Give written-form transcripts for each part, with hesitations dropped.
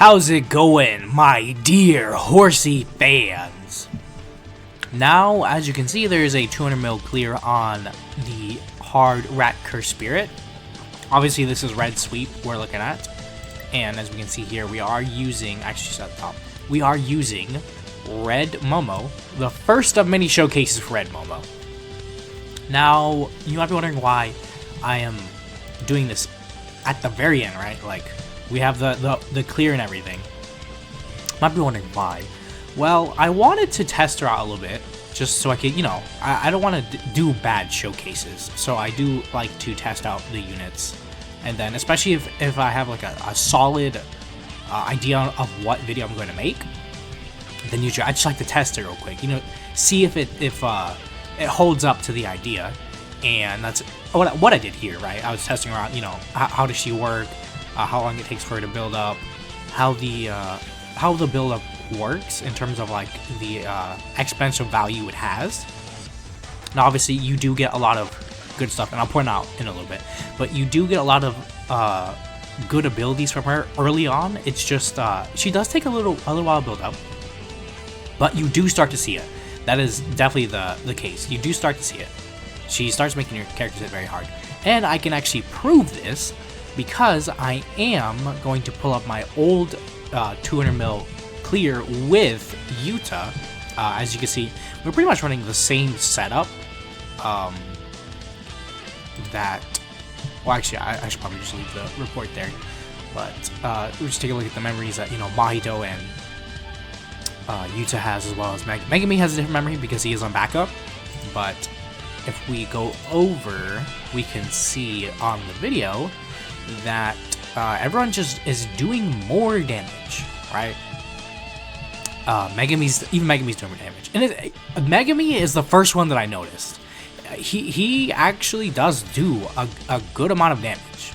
How's it going, my dear horsey fans? Now, as you can see, there is a 200 mil clear on the hard rat curse spirit. Obviously, this is red sweep we're looking at, and as we can see here, we are using we are using red Momo, the first of many showcases for red Momo. Now, you might be wondering why I am doing this at the very end, right? Like, we have the clear and everything. Might be wondering why. Well, I wanted to test her out a little bit, just so I could, I don't want to do bad showcases. So I do like to test out the units. And then, especially if I have like a solid idea of what video I'm going to make, then usually I just like to test it real quick. See if it holds up to the idea. And that's what I did here, right? I was testing around, how does she work? How long it takes for her to build up, how the build up works in terms of like the exponential value it has. Now, obviously, you do get a lot of good stuff, and I'll point out in a little bit, but you do get a lot of good abilities from her early on. It's just she does take a little while to build up, but you do start to see it. That is definitely the case. You do start to see it. She starts making your characters hit very hard, and I can actually prove this because I am going to pull up my old 200 mil clear with Yuta. As you can see, we're pretty much running the same setup. Well, actually, I should probably just leave the report there. But we'll just take a look at the memories that Mahito and Yuta has, as well as Megami has a different memory because he is on backup. But if we go over, we can see on the video that everyone just is doing more damage, right? Megami's doing more damage, and Megami is the first one that I noticed. He actually does do a good amount of damage.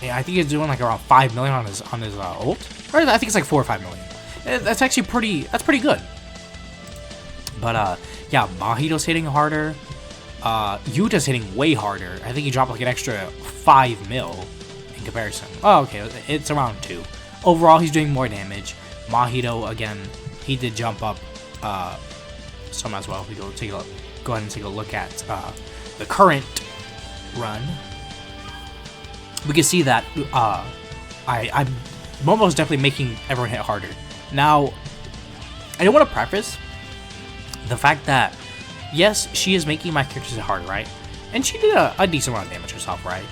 Yeah, I think he's doing like around 5 million on his ult, or I think it's like 4 or 5 million. That's actually pretty good. But yeah, Mahito's hitting harder. Yuta's hitting way harder. I think he dropped like an extra 5 mil in comparison. Oh, okay, it's around 2. Overall, he's doing more damage. Mahito, again, he did jump up some as well. We go ahead and take a look at the current run. We can see that Momo's definitely making everyone hit harder. Now, I do want to preface the fact that yes, she is making my characters hit harder, right? And she did a decent amount of damage herself, right?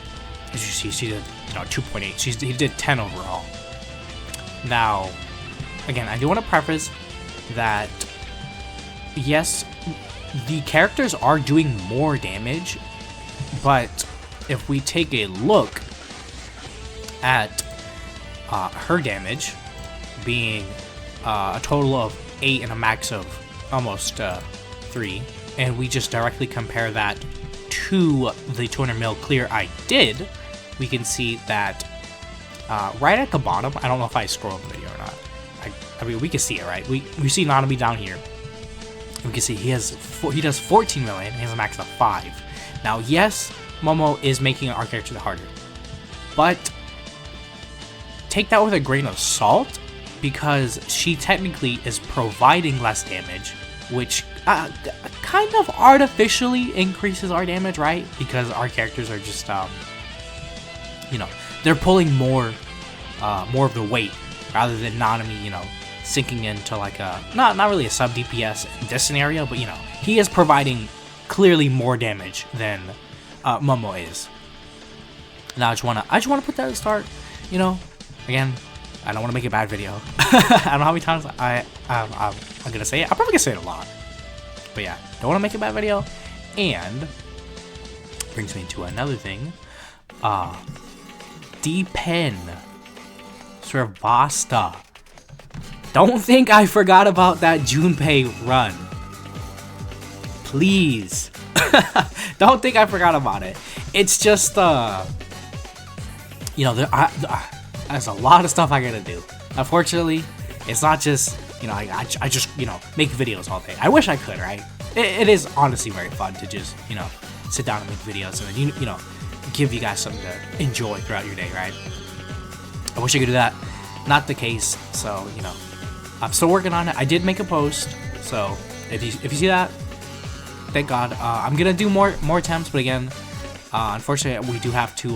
As you see, she did 2.8. He did 10 overall. Now, again, I do want to preface that yes, the characters are doing more damage, but if we take a look at her damage being a total of 8 and a max of almost 3, and we just directly compare that to the 200 mil clear I did, we can see that right at the bottom, I don't know if I scroll the video or not. I mean, we can see it, right? We see Nanami down here. We can see he does 14 million. He has a max of 5. Now, yes, Momo is making our character harder, but take that with a grain of salt because she technically is providing less damage, which kind of artificially increases our damage, right? Because our characters are just, they're pulling more of the weight rather than Nanami, sinking into like a not really a sub DPS in this scenario, but he is providing clearly more damage than Momo is. Now I just wanna put that at the start. Again, I don't want to make a bad video. I don't know how many times I'm gonna say it. I'm probably gonna say it a lot. But yeah, don't want to make a bad video. And brings me to another thing. D-Pen Servasta. Don't think I forgot about that Junpei run. Please. Don't think I forgot about it. It's just, there's a lot of stuff I gotta do. Unfortunately, it's not just, I just, make videos all day. I wish I could, right? It is honestly very fun to just, sit down and make videos and then, give you guys something to enjoy throughout your day, right? I wish I could do that. not the case. So, you know, I'm still working on it. I did make a post, so if you see that, thank God. I'm gonna do more attempts, but again, unfortunately, we do have to,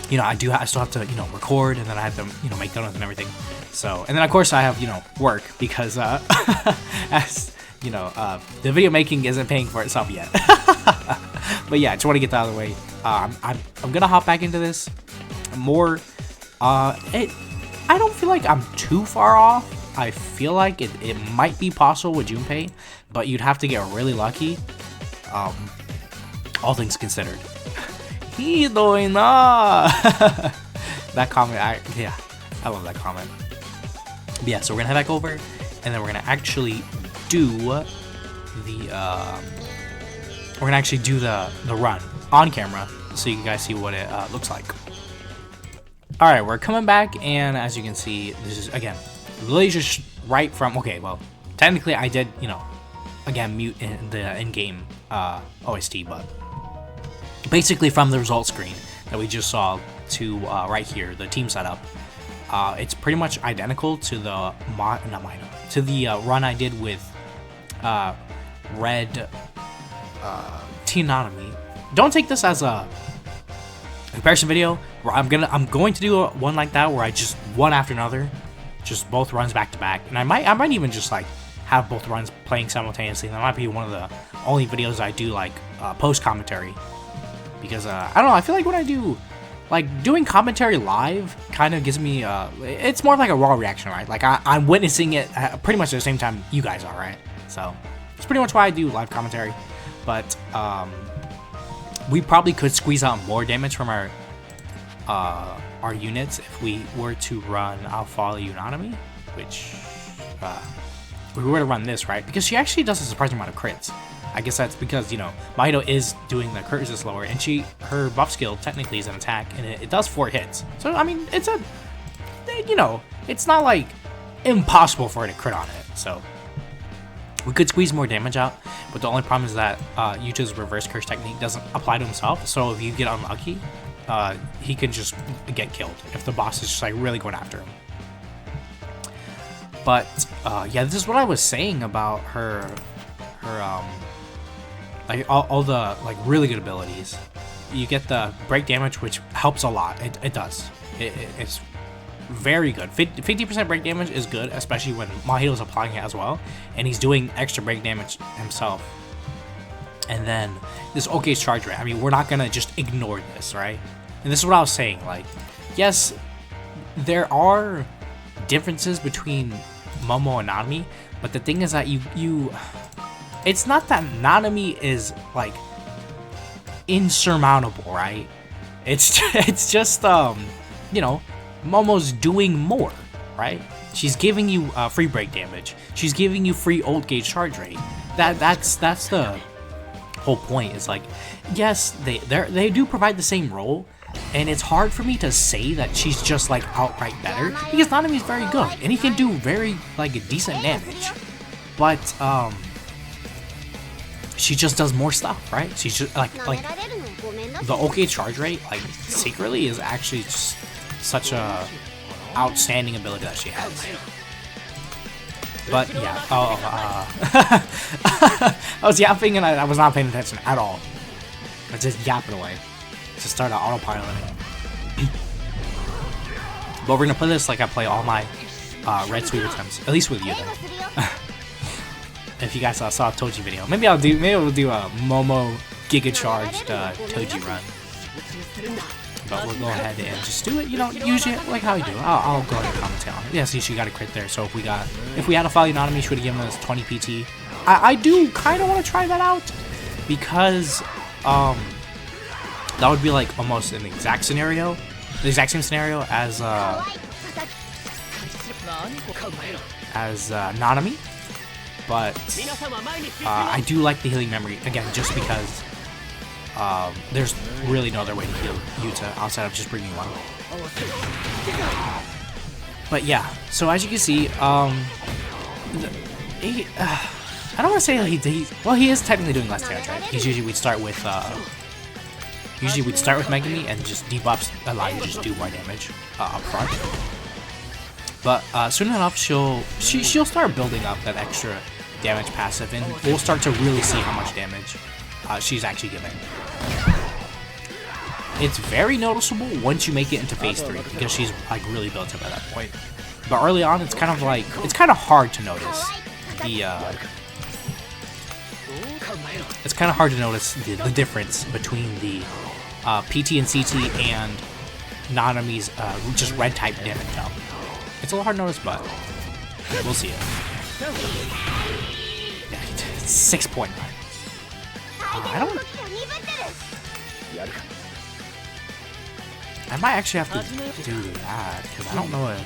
you know, I still have to, you know, record, and then I have to, you know, make donuts and everything. So, and then of course I have, you know, work, because as you know, the video making isn't paying for itself yet. But yeah, I just want to get that out of the way. I'm gonna hop back into this more. I don't feel like I'm too far off. I feel like it might be possible with Junpei, but you'd have to get really lucky. All things considered. Hidoina! That comment, I love that comment. But yeah, so we're gonna head back over, and then we're gonna actually do the run on camera, so you guys see what it looks like. Alright, we're coming back, and as you can see, this is, again, literally just right from, okay, well, technically I did, you know, again, mute in the in-game OST, but basically from the result screen that we just saw to right here, the team setup, it's pretty much identical to the run I did with Red Teen Nanami. Don't take this as a comparison video. Where I'm going to do one like that where I just one after another, just both runs back to back, and I might even just like have both runs playing simultaneously. That might be one of the only videos I do like post commentary, because I don't know, I feel like when I do like doing commentary live kind of gives me it's more like a raw reaction, right? Like I'm witnessing it pretty much at the same time you guys are, right? So it's pretty much why I do live commentary. But we probably could squeeze out more damage from our units if we were to run I'll Follow You Nanami, which if we were to run this, right? Because she actually does a surprising amount of crits. I guess that's because, you know, Mahito is doing the crit resist lower, and her buff skill technically is an attack, and it does 4 hits. So I mean, it's you know, it's not like impossible for her to crit on it. So we could squeeze more damage out, but the only problem is that Yuta's reverse curse technique doesn't apply to himself. So if you get unlucky, he can just get killed if the boss is just like really going after him. But yeah, this is what I was saying about her like all the like really good abilities. You get the break damage, which helps a lot. It does. It's very good. 50% break damage is good, especially when Mahito's applying it as well, and he's doing extra break damage himself. And then this OK charge rate. I mean, we're not gonna just ignore this, right? And this is what I was saying. Like, yes, there are differences between Momo and Nanami, but the thing is that it's not that Nanami is like insurmountable, right? It's just you know, Momo's doing more, right? She's giving you free break damage. She's giving you free ult gauge charge rate. That's the whole point. Is like, yes, they do provide the same role, and it's hard for me to say that she's just like outright better, because Nanami's very good and he can do very like decent damage, but she just does more stuff, right? She's just like the OK charge rate, like secretly, is actually just such a outstanding ability that she has. But yeah, I was yapping and I was not paying attention at all. I just yapping away to start autopiloting. But we're gonna play this like I play all my Red Sweeper attempts, at least with you though. If you guys saw a Toji video, maybe we'll do a Momo Giga Charged Toji run. But we'll go ahead and just do it, you know, usually like how we do. I'll go ahead and commentate on it. Yeah, see, she got a crit there. So if we had a Follow Nanami, she would have given us 20 PT. I do kind of want to try that out, because that would be like almost an exact same scenario as Nanami. But I do like the healing memory, again, just because there's really no other way to heal Yuta outside of just bringing one. But yeah, so as you can see, I don't want to say he is technically doing less damage, right? Because usually we'd start with Usually we'd start with Megami and just debuffs allow you to just do more damage up front. But soon enough, she'll start building up that extra damage passive, and we'll start to really see how much damage she's actually giving. It's very noticeable once you make it into phase 3 because she's like really built up at that point. But early on, it's kind of hard to notice the difference between the PT and CT and Nanami's just red type damage jump. It's a little hard to notice, but we'll see it. Yeah, 6.9. I might actually have to do that because I don't know if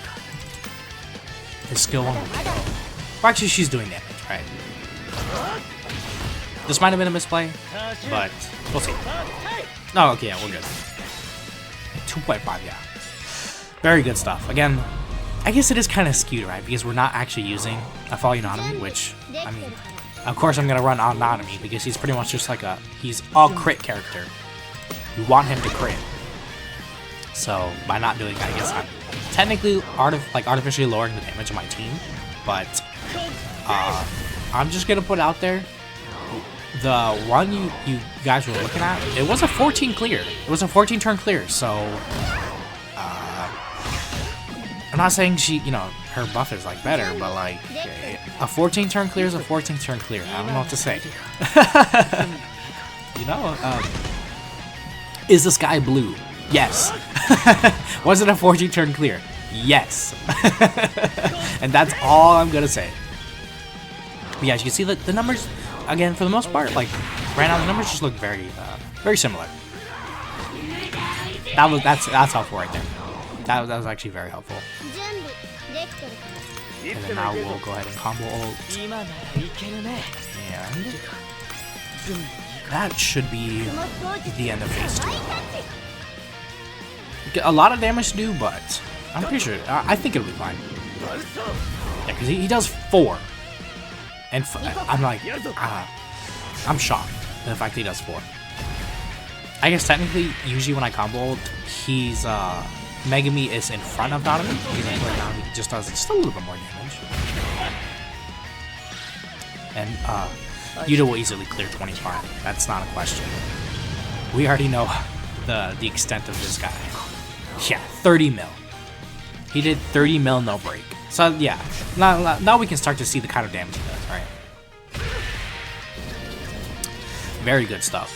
his skill one will go. Well, actually, she's doing damage, right? This might have been a misplay, but we'll see. Oh, okay, yeah, we're good. 2.5, yeah. Very good stuff. Again, I guess it is kind of skewed, right? Because we're not actually using a Follow Nanami, which, I mean, of course I'm going to run on Nanami because he's pretty much just like he's a crit character. We want him to crit. So, by not doing that, I guess I'm technically artificially lowering the damage of my team. But, I'm just going to put out there, the one you guys were looking at, it was a 14 clear. It was a 14 turn clear, so I'm not saying she, her buff is like better, but like a 14 turn clear is a 14 turn clear. I don't know what to say. Is the sky blue? Yes. Was it a 14 turn clear? Yes. And that's all I'm gonna say. But yeah, as you can see, the numbers, again, for the most part, like right now, the numbers just look very similar. That's helpful right there. That was actually very helpful. And then now we'll go ahead and combo ult. And that should be the end of phase 2. A lot of damage to do, but I'm pretty sure, I think it'll be fine. Yeah, because he does 4. And I'm like, I'm shocked at the fact that he does 4. I guess technically, usually when I combo ult, he's, Megami is in front of Nanami, because Nanami just does just a little bit more damage. And, Yuta will easily clear 25. That's not a question. We already know the extent of this guy. Yeah, 30 mil. He did 30 mil no break. So yeah, now we can start to see the kind of damage he does, right? Very good stuff.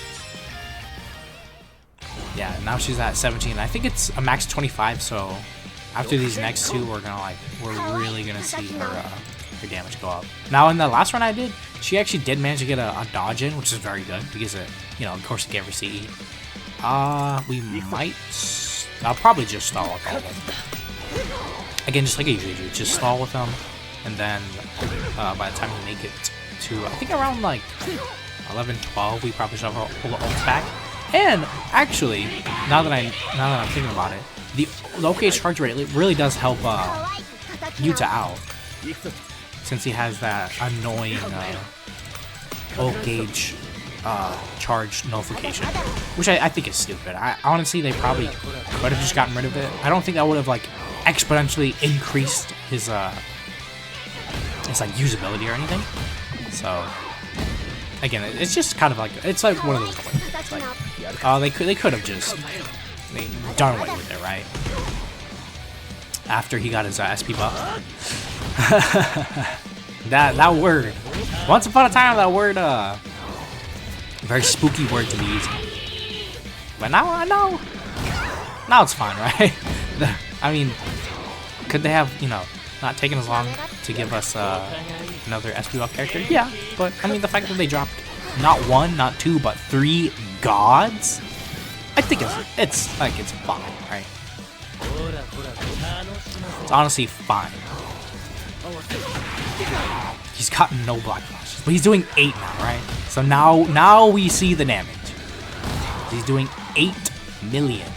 Yeah, now she's at 17. I think it's a max 25, so after these next two, we're really gonna see her damage go up. Now in the last run I did, she actually did manage to get a dodge in, which is very good because of course it gave her CE. We might. I'll probably just stall with all of them. Again, just like I usually do, just stall with them, and then by the time we make it to, I think around like 11, 12, we probably should have pull the ults back. And actually, now that I'm thinking about it, the OK charge rate really does help Yuta out, since he has that annoying low gauge charge notification, which I think is stupid. Honestly, they probably could have just gotten rid of it. I don't think that would have like exponentially increased his usability or anything. So again, it's just kind of like, it's like one of those things. Like, they could have just done away with it, right? After he got his SP buff. that word. Once upon a time, that word, very spooky word to be using. But now I know. Now it's fine, right? I mean, could they have, not taken as long to give us another SP buff character? Yeah, but I mean, the fact that they dropped not 1, not 2, but 3 gods, I think it's fine, right? It's honestly fine. He's gotten no black flashes, but he's doing 8 now, right? So now we see the damage. He's doing 8 million.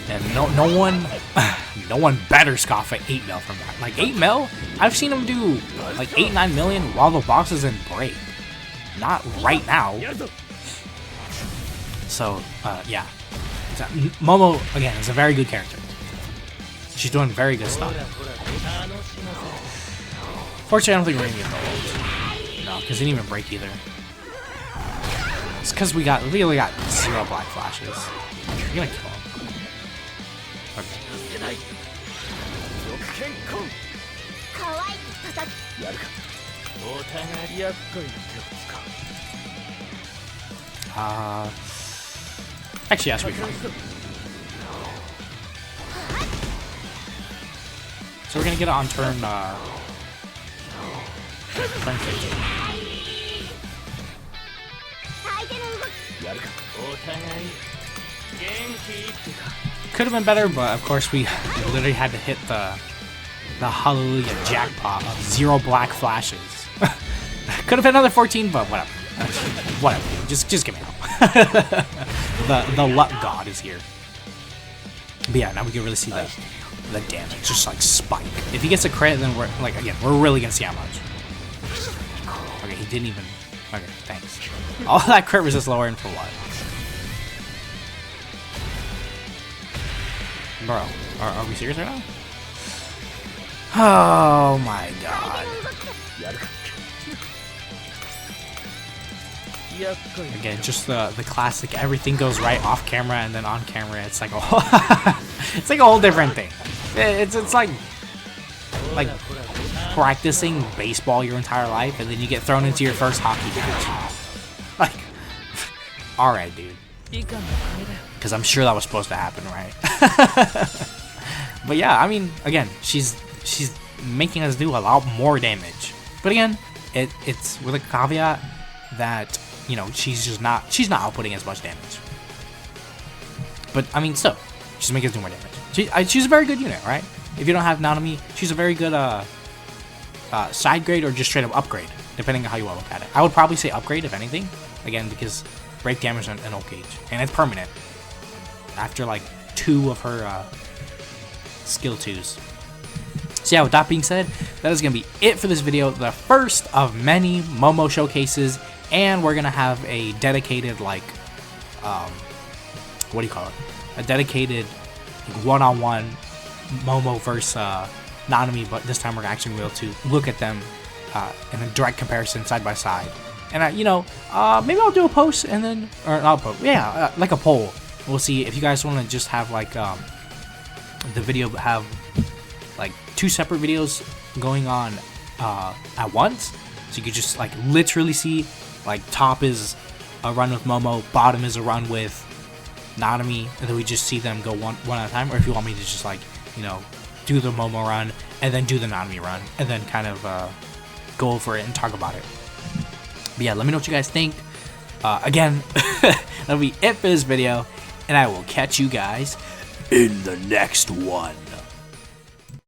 And no one better scoff at 8 mil from that. Like 8 mil, I've seen him do like 8-9 million while the box is in break. Not right now. So yeah, Momo again is a very good character. She's doing very good stuff. Fortunately, I don't think we're gonna get the ult. No, because it didn't even break either. It's because we only got 0 black flashes. You're gonna kill him. Okay. Actually, yes, we can. So we're gonna get it on turn 15. Could have been better, but of course we literally had to hit the hallelujah jackpot of 0 black flashes. Could have been another 14, but whatever. Whatever. Just give me help. the luck god is here. But yeah, now we can really see the damage just like spike. If he gets a crit, then we're like again, we're really gonna see how much. Okay, he didn't even. Okay, thanks. All that crit resist lower and for what? Bro, are we serious right now? Oh my god. Again, just the classic everything goes right off camera and then on camera it's like a it's like a whole different thing. It's like practicing baseball your entire life and then you get thrown into your first hockey match. Like, alright, dude. Because I'm sure that was supposed to happen, right? But yeah, I mean, again, she's making us do a lot more damage. But again, it's with a caveat that, you know, she's not outputting as much damage. But I mean, still, she's making us do more damage. She's a very good unit, right? If you don't have Nanami, she's a very good side grade or just straight up upgrade, depending on how you want to look at it. I would probably say upgrade if anything, again because break damage and ult gauge, and it's permanent after like 2 of her skill 2s. So yeah, with that being said, that is gonna be it for this video, the first of many Momo showcases, and we're gonna have a dedicated like what do you call it? A dedicated one-on-one Momo versus Nanami, but this time we're actually going to be able to look at them in a direct comparison side by side. And you know, maybe I'll do a post and then, or not a post, yeah, like a poll. We'll see if you guys want to just have like the video have like 2 separate videos going on at once, so you could just like literally see like top is a run with Momo, bottom is a run with Nanami, and then we just see them go one at a time. Or if you want me to just like, you know, do the Momo run and then do the Nanami run and then kind of go over it and talk about it. But yeah, let me know what you guys think. Again, that'll be it for this video, and I will catch you guys in the next one.